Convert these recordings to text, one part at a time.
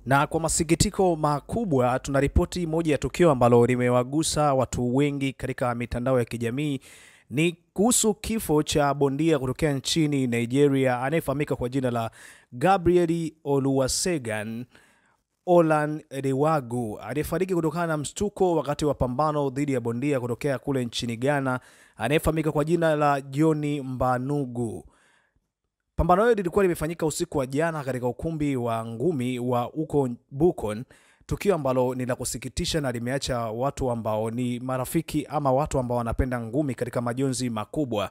Na kwa masikitiko makubwa tunaripoti moja ya tukio ambalo limewagusa watu wengi katika mitandao ya kijamii. Ni kuhusu kifo cha bondia kutokea nchini Nigeria anayefahamika kwa jina la Gabriel Oluwasegun Olanrewagu, aliyefariki kutokana na mshtuko wakati wa pambano dhidi ya bondia kutokea kule nchini Ghana anayefahamika kwa jina la Johnny Mbanugu. Pambano hilo lilikuwa limefanyika usiku wa jana katika ukumbi wa ngumi wa uko Bukon, tukio ambalo ni la kusikitisha na limeacha watu ambao ni marafiki ama watu ambao wanapenda ngumi katika majonzi makubwa.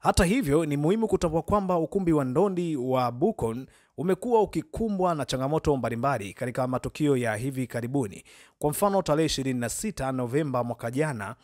Hata hivyo, ni muhimu kutambua kwamba ukumbi wa ndondi wa Bukon umekuwa ukikumbwa na changamoto mbalimbali katika matukio ya hivi karibuni. Kwa mfano, tarehe 26 Novemba mwaka jana,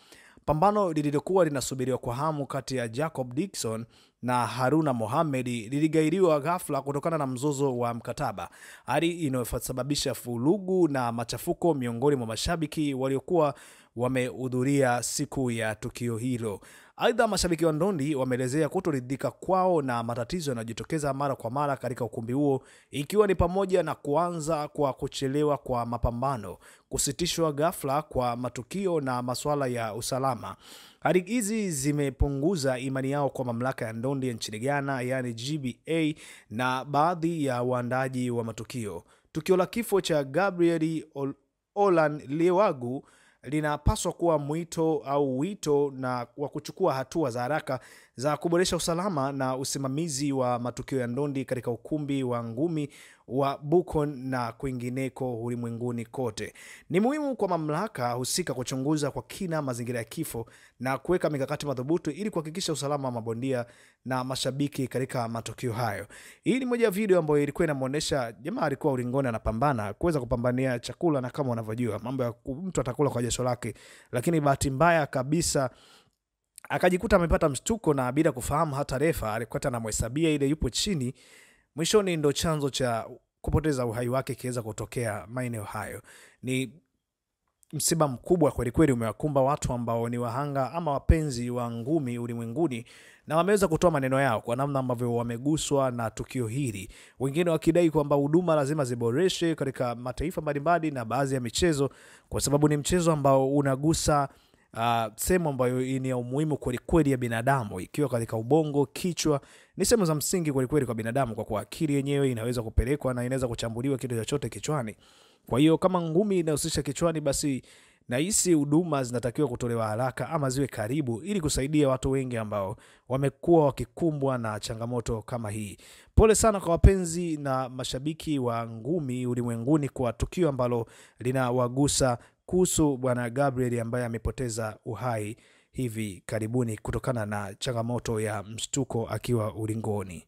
pambano lililokuwa linasubiriwa kwa hamu kati ya Jacob Dixon na Haruna Mohamed liligairiwa ghafla kutokana na mzozo wa mkataba, hali inayosababisha vurugu na machafuko miongoni mwa mashabiki waliokuwa wamehudhuria siku ya tukio hilo. Aidha, mashabiki wa ndondi wameelezea kutoridhika kwao na matatizo yanayojitokeza mara kwa mara katika ukumbi huo, ikiwa ni pamoja na kuanza kwa kuchelewa kwa mapambano, kusitishwa ghafla kwa matukio na masuala ya usalama. Hali hizi zimepunguza imani yao kwa mamlaka ya ndondi nchini Ghana, yani GBA, na baadhi ya waandaji wa matukio. Tukio la kifo cha Gabriel Olanrewagu linapaswa kuwa wito na wa kuchukua hatua za haraka za kuboresha usalama na usimamizi wa matukio ya ndondi katika ukumbi wa ngumi wa Bukon na kwingineko ulimwenguni kote. Ni muhimu kwa mamlaka husika kuchunguza kwa kina mazingira ya kifo na kuweka mikakati madhubuti ili kuhakikisha usalama wa mabondia na mashabiki katika matukio hayo. Hii ni moja ya video ambayo ilikuwa inamuonesha jamaa alikuwa ulingoni anapambana kuweza kupambania chakula, na kama unavyojua mambo ya mtu atakula kwa jasho lake, lakini bahati mbaya kabisa akajikuta amepata mshtuko na bila kufahamu hata refa alikuwa anamhesabia ile yupo chini. Mwishoni ndo chanzo cha kupoteza uhai wake kiweza kutokea maeneo hayo. Ni msiba mkubwa kweli kweli umewakumba watu ambao ni wahanga ama wapenzi wa ngumi ulimwenguni, na wameweza kutoa maneno yao kwa namna ambavyo wameguswa na tukio hili. Wengine wakidai kwamba huduma lazima ziboreshe katika mataifa mbalimbali na baadhi ya michezo, kwa sababu ni mchezo ambao unagusa sehemu ambayo ni ya umuhimu kweli kweli ya binadamu, ikiwa katika ubongo, kichwa. Ni sehemu za msingi kweli kweli kwa binadamu, kwa kuwa akili yenyewe inaweza kupelekwa na inaweza kuchambuliwa kitu chochote kichwani. Kwa hiyo kama ngumi inahusisha kichwani, basi nahisi huduma zinatakiwa kutolewa haraka ama ziwe karibu ili kusaidia watu wengi ambao wamekuwa wakikumbwa na changamoto kama hii. Pole sana kwa wapenzi na mashabiki wa ngumi ulimwenguni kwa tukio ambalo linawagusa kuhusu bwana Gabriel ambaye amepoteza uhai hivi karibuni kutokana na changamoto ya mshtuko akiwa ulingoni.